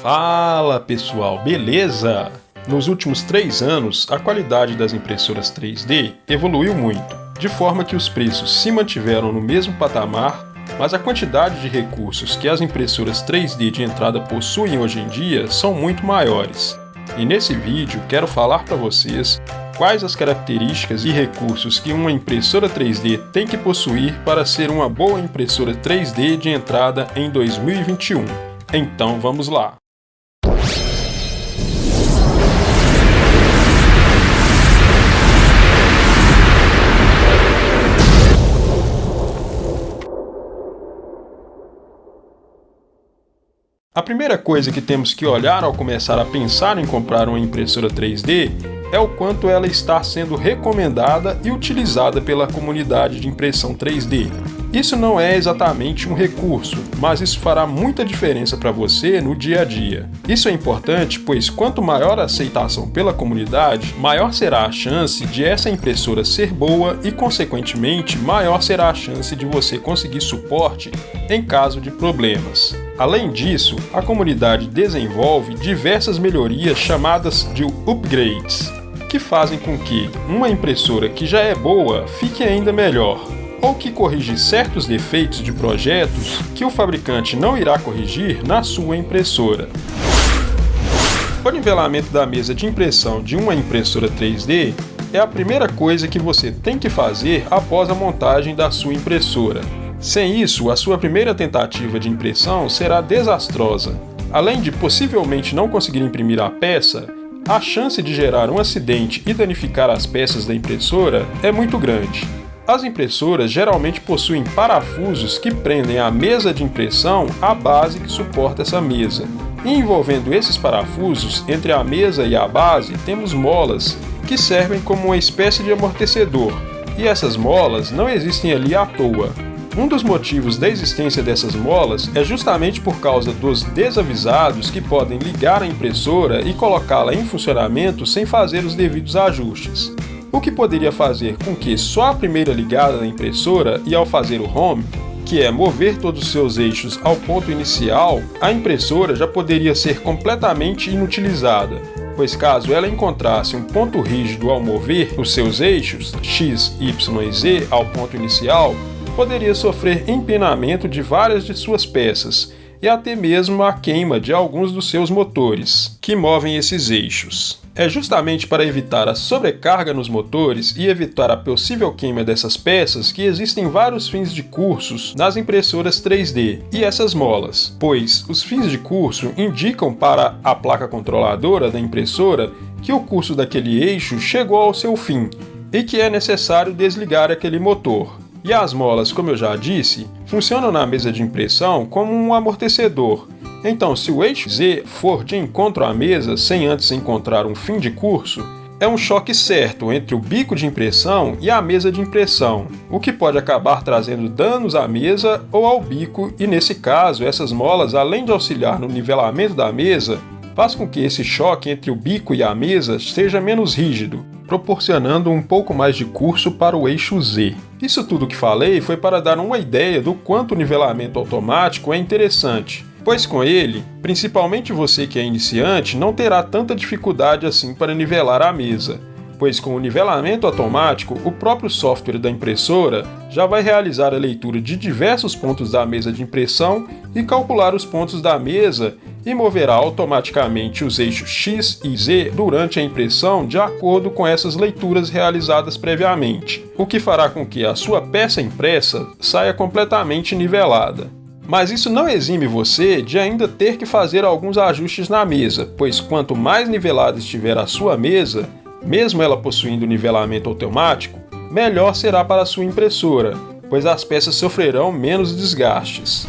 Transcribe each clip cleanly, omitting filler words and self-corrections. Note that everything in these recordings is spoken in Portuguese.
Fala pessoal, beleza? Nos últimos 3 anos, a qualidade das impressoras 3D evoluiu muito, de forma que os preços se mantiveram no mesmo patamar, mas a quantidade de recursos que as impressoras 3D de entrada possuem hoje em dia são muito maiores. E nesse vídeo quero falar para vocês quais as características e recursos que uma impressora 3D tem que possuir para ser uma boa impressora 3D de entrada em 2021. Então vamos lá! A primeira coisa que temos que olhar ao começar a pensar em comprar uma impressora 3D é o quanto ela está sendo recomendada e utilizada pela comunidade de impressão 3D. Isso não é exatamente um recurso, mas isso fará muita diferença para você no dia a dia. Isso é importante, pois quanto maior a aceitação pela comunidade, maior será a chance de essa impressora ser boa e, consequentemente, maior será a chance de você conseguir suporte em caso de problemas. Além disso, a comunidade desenvolve diversas melhorias chamadas de upgrades, que fazem com que uma impressora que já é boa fique ainda melhor, ou que corrige certos defeitos de projetos que o fabricante não irá corrigir na sua impressora. O nivelamento da mesa de impressão de uma impressora 3D é a primeira coisa que você tem que fazer após a montagem da sua impressora. Sem isso, a sua primeira tentativa de impressão será desastrosa. Além de possivelmente não conseguir imprimir a peça, a chance de gerar um acidente e danificar as peças da impressora é muito grande. As impressoras geralmente possuem parafusos que prendem a mesa de impressão à base que suporta essa mesa. E envolvendo esses parafusos, entre a mesa e a base, temos molas que servem como uma espécie de amortecedor. E essas molas não existem ali à toa. Um dos motivos da existência dessas molas é justamente por causa dos desavisados que podem ligar a impressora e colocá-la em funcionamento sem fazer os devidos ajustes. O que poderia fazer com que só a primeira ligada da impressora e ao fazer o home, que é mover todos os seus eixos ao ponto inicial, a impressora já poderia ser completamente inutilizada, pois caso ela encontrasse um ponto rígido ao mover os seus eixos, X, Y e Z, ao ponto inicial, poderia sofrer empenamento de várias de suas peças e até mesmo a queima de alguns dos seus motores, que movem esses eixos. É justamente para evitar a sobrecarga nos motores e evitar a possível queima dessas peças que existem vários fins de cursos nas impressoras 3D e essas molas, pois os fins de curso indicam para a placa controladora da impressora que o curso daquele eixo chegou ao seu fim e que é necessário desligar aquele motor. E as molas, como eu já disse, funcionam na mesa de impressão como um amortecedor. Então, se o eixo Z for de encontro à mesa sem antes encontrar um fim de curso, é um choque certo entre o bico de impressão e a mesa de impressão, o que pode acabar trazendo danos à mesa ou ao bico, e nesse caso, essas molas, além de auxiliar no nivelamento da mesa, faz com que esse choque entre o bico e a mesa seja menos rígido, proporcionando um pouco mais de curso para o eixo Z. Isso tudo que falei foi para dar uma ideia do quanto o nivelamento automático é interessante, pois com ele, principalmente você que é iniciante, não terá tanta dificuldade assim para nivelar a mesa, pois com o nivelamento automático, o próprio software da impressora já vai realizar a leitura de diversos pontos da mesa de impressão e calcular os pontos da mesa e moverá automaticamente os eixos X e Z durante a impressão de acordo com essas leituras realizadas previamente, o que fará com que a sua peça impressa saia completamente nivelada. Mas isso não exime você de ainda ter que fazer alguns ajustes na mesa, pois quanto mais nivelada estiver a sua mesa, mesmo ela possuindo nivelamento automático, melhor será para a sua impressora, pois as peças sofrerão menos desgastes.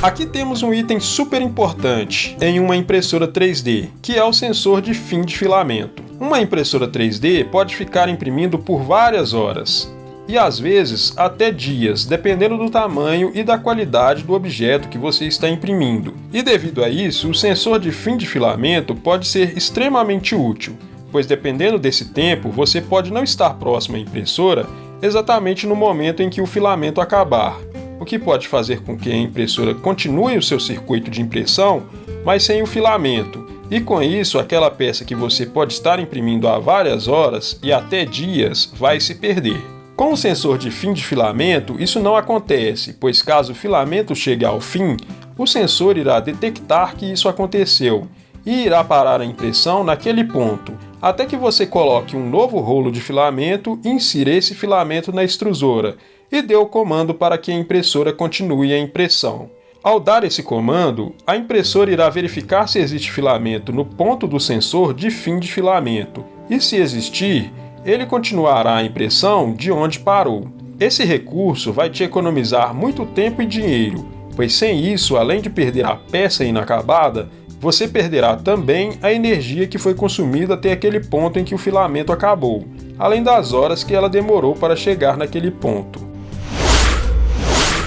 Aqui temos um item super importante em uma impressora 3D, que é o sensor de fim de filamento. Uma impressora 3D pode ficar imprimindo por várias horas, e às vezes até dias, dependendo do tamanho e da qualidade do objeto que você está imprimindo. E devido a isso, o sensor de fim de filamento pode ser extremamente útil, pois dependendo desse tempo, você pode não estar próximo à impressora exatamente no momento em que o filamento acabar, o que pode fazer com que a impressora continue o seu circuito de impressão mas sem o filamento, e com isso aquela peça que você pode estar imprimindo há várias horas e até dias vai se perder. Com o sensor de fim de filamento, isso não acontece, pois caso o filamento chegue ao fim, o sensor irá detectar que isso aconteceu e irá parar a impressão naquele ponto, até que você coloque um novo rolo de filamento e insira esse filamento na extrusora e dê o comando para que a impressora continue a impressão. Ao dar esse comando, a impressora irá verificar se existe filamento no ponto do sensor de fim de filamento, e se existir, ele continuará a impressão de onde parou. Esse recurso vai te economizar muito tempo e dinheiro, pois sem isso, além de perder a peça inacabada, você perderá também a energia que foi consumida até aquele ponto em que o filamento acabou, além das horas que ela demorou para chegar naquele ponto.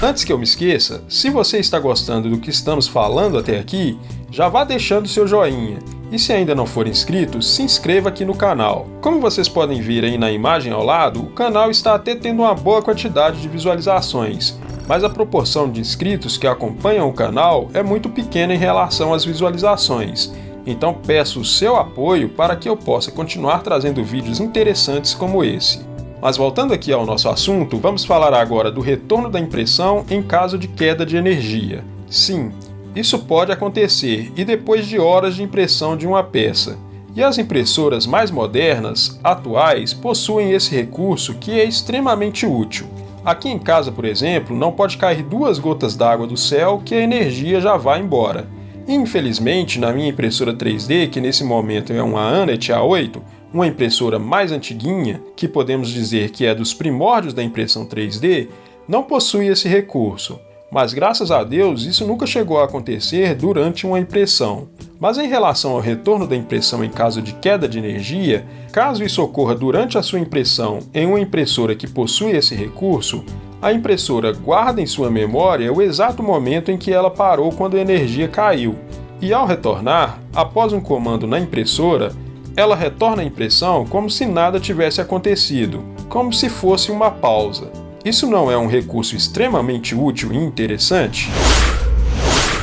Antes que eu me esqueça, se você está gostando do que estamos falando até aqui, já vá deixando seu joinha. E se ainda não for inscrito, se inscreva aqui no canal. Como vocês podem ver aí na imagem ao lado, o canal está até tendo uma boa quantidade de visualizações, mas a proporção de inscritos que acompanham o canal é muito pequena em relação às visualizações. Então peço o seu apoio para que eu possa continuar trazendo vídeos interessantes como esse. Mas voltando aqui ao nosso assunto, vamos falar agora do retorno da impressão em caso de queda de energia. Sim, isso pode acontecer e depois de horas de impressão de uma peça. E as impressoras mais modernas, atuais, possuem esse recurso que é extremamente útil. Aqui em casa, por exemplo, não pode cair 2 gotas d'água do céu que a energia já vai embora. Infelizmente, na minha impressora 3D, que nesse momento é uma Anet A8, uma impressora mais antiguinha, que podemos dizer que é dos primórdios da impressão 3D, não possui esse recurso. Mas graças a Deus isso nunca chegou a acontecer durante uma impressão. Mas em relação ao retorno da impressão em caso de queda de energia, caso isso ocorra durante a sua impressão em uma impressora que possui esse recurso, a impressora guarda em sua memória o exato momento em que ela parou quando a energia caiu. E ao retornar, após um comando na impressora, ela retorna a impressão como se nada tivesse acontecido, como se fosse uma pausa. Isso não é um recurso extremamente útil e interessante?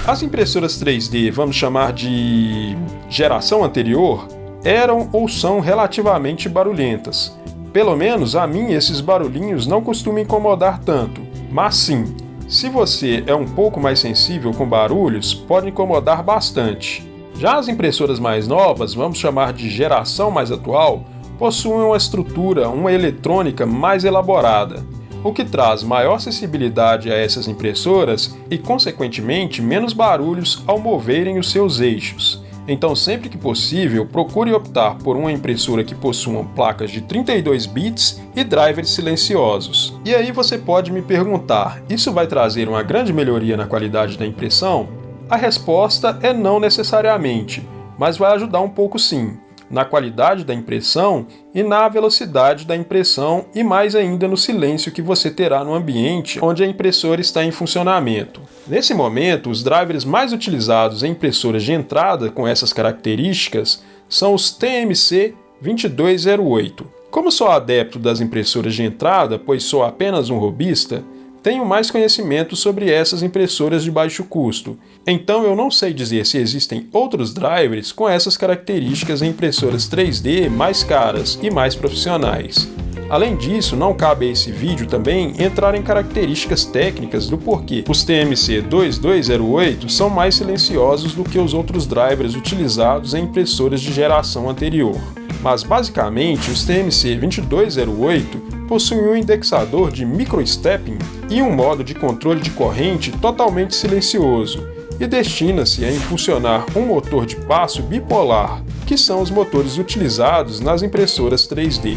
As impressoras 3D, vamos chamar de geração anterior, eram ou são relativamente barulhentas. Pelo menos a mim esses barulhinhos não costumam incomodar tanto, mas sim, se você é um pouco mais sensível com barulhos, pode incomodar bastante. Já as impressoras mais novas, vamos chamar de geração mais atual, possuem uma estrutura, uma eletrônica mais elaborada, o que traz maior sensibilidade a essas impressoras e, consequentemente, menos barulhos ao moverem os seus eixos. Então, sempre que possível, procure optar por uma impressora que possua placas de 32 bits e drivers silenciosos. E aí você pode me perguntar, isso vai trazer uma grande melhoria na qualidade da impressão? A resposta é não necessariamente, mas vai ajudar um pouco sim, na qualidade da impressão e na velocidade da impressão e mais ainda no silêncio que você terá no ambiente onde a impressora está em funcionamento. Nesse momento, os drivers mais utilizados em impressoras de entrada com essas características são os TMC 2208. Como sou adepto das impressoras de entrada, pois sou apenas um hobbyista, tenho mais conhecimento sobre essas impressoras de baixo custo, então eu não sei dizer se existem outros drivers com essas características em impressoras 3D mais caras e mais profissionais. Além disso, não cabe a esse vídeo também entrar em características técnicas do porquê os TMC 2208 são mais silenciosos do que os outros drivers utilizados em impressoras de geração anterior. Mas basicamente, os TMC 2208 possuem um indexador de microstepping e um modo de controle de corrente totalmente silencioso e destina-se a impulsionar um motor de passo bipolar, que são os motores utilizados nas impressoras 3D.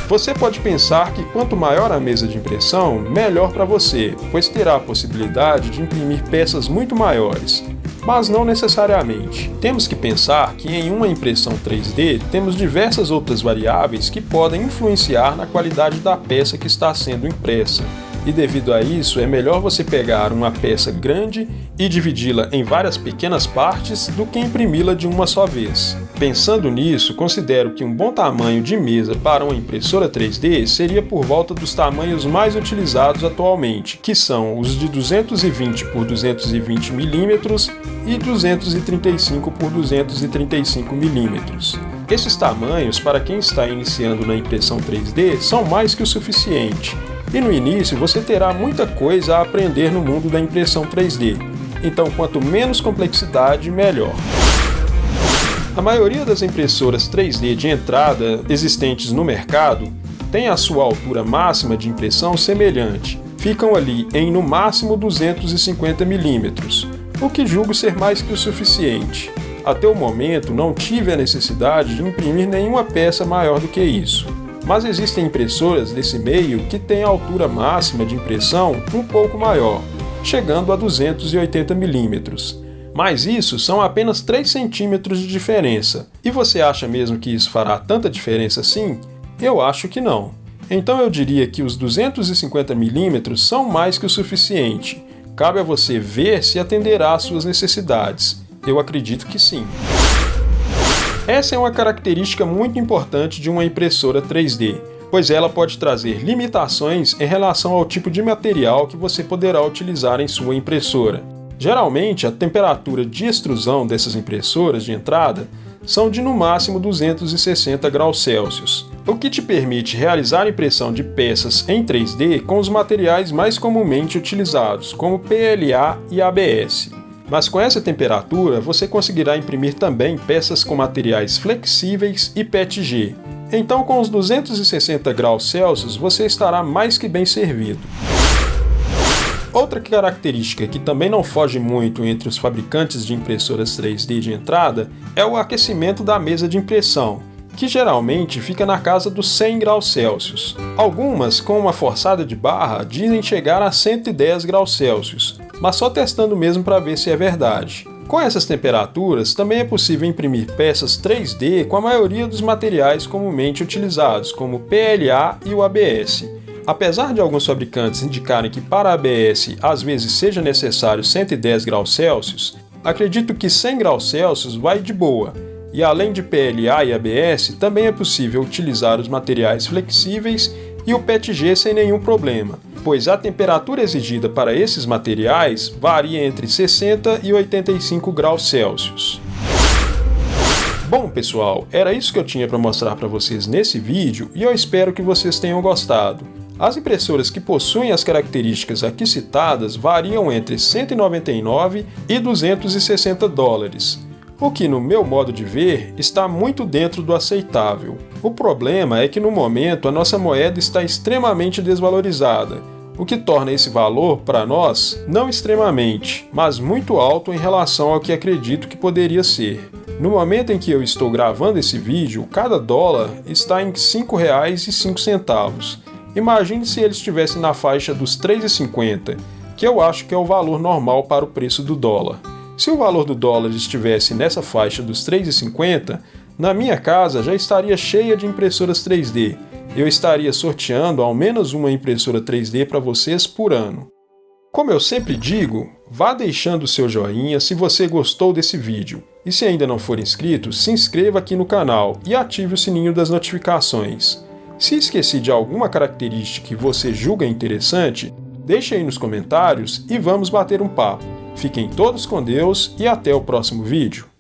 Você pode pensar que quanto maior a mesa de impressão, melhor para você, pois terá a possibilidade de imprimir peças muito maiores. Mas não necessariamente. Temos que pensar que em uma impressão 3D temos diversas outras variáveis que podem influenciar na qualidade da peça que está sendo impressa. E devido a isso, é melhor você pegar uma peça grande e dividi-la em várias pequenas partes do que imprimi-la de uma só vez. Pensando nisso, considero que um bom tamanho de mesa para uma impressora 3D seria por volta dos tamanhos mais utilizados atualmente, que são os de 220 por 220 mm e 235 por 235 mm. Esses tamanhos, para quem está iniciando na impressão 3D, são mais que o suficiente. E no início você terá muita coisa a aprender no mundo da impressão 3D, então quanto menos complexidade, melhor. A maioria das impressoras 3D de entrada existentes no mercado tem a sua altura máxima de impressão semelhante, ficam ali em no máximo 250 mm, o que julgo ser mais que o suficiente. Até o momento não tive a necessidade de imprimir nenhuma peça maior do que isso. Mas existem impressoras desse meio que têm a altura máxima de impressão um pouco maior, chegando a 280 mm. Mas isso são apenas 3 centímetros de diferença. E você acha mesmo que isso fará tanta diferença assim? Eu acho que não. Então eu diria que os 250 mm são mais que o suficiente. Cabe a você ver se atenderá às suas necessidades. Eu acredito que sim. Essa é uma característica muito importante de uma impressora 3D, pois ela pode trazer limitações em relação ao tipo de material que você poderá utilizar em sua impressora. Geralmente, a temperatura de extrusão dessas impressoras de entrada são de no máximo 260 graus Celsius, o que te permite realizar a impressão de peças em 3D com os materiais mais comumente utilizados, como PLA e ABS. Mas com essa temperatura, você conseguirá imprimir também peças com materiais flexíveis e PETG. Então, com os 260 graus Celsius, você estará mais que bem servido. Outra característica que também não foge muito entre os fabricantes de impressoras 3D de entrada é o aquecimento da mesa de impressão, que geralmente fica na casa dos 100 graus Celsius. Algumas, com uma forçada de barra, dizem chegar a 110 graus Celsius, mas só testando mesmo para ver se é verdade. Com essas temperaturas, também é possível imprimir peças 3D com a maioria dos materiais comumente utilizados, como PLA e o ABS. Apesar de alguns fabricantes indicarem que para ABS às vezes seja necessário 110 graus Celsius, acredito que 100 graus Celsius vai de boa. E além de PLA e ABS, também é possível utilizar os materiais flexíveis e o PETG sem nenhum problema, pois a temperatura exigida para esses materiais varia entre 60 e 85 graus Celsius. Bom pessoal, era isso que eu tinha para mostrar para vocês nesse vídeo e eu espero que vocês tenham gostado. As impressoras que possuem as características aqui citadas variam entre 199 e 260 dólares. O que, no meu modo de ver, está muito dentro do aceitável. O problema é que no momento a nossa moeda está extremamente desvalorizada, o que torna esse valor, para nós, não extremamente, mas muito alto em relação ao que acredito que poderia ser. No momento em que eu estou gravando esse vídeo, cada dólar está em R$ 5,05. Imagine se ele estivesse na faixa dos R$ 3,50, que eu acho que é o valor normal para o preço do dólar. Se o valor do dólar estivesse nessa faixa dos R$ 3,50, na minha casa já estaria cheia de impressoras 3D. Eu estaria sorteando ao menos uma impressora 3D para vocês por ano. Como eu sempre digo, vá deixando o seu joinha se você gostou desse vídeo. E se ainda não for inscrito, se inscreva aqui no canal e ative o sininho das notificações. Se esqueci de alguma característica que você julga interessante, deixe aí nos comentários e vamos bater um papo. Fiquem todos com Deus e até o próximo vídeo.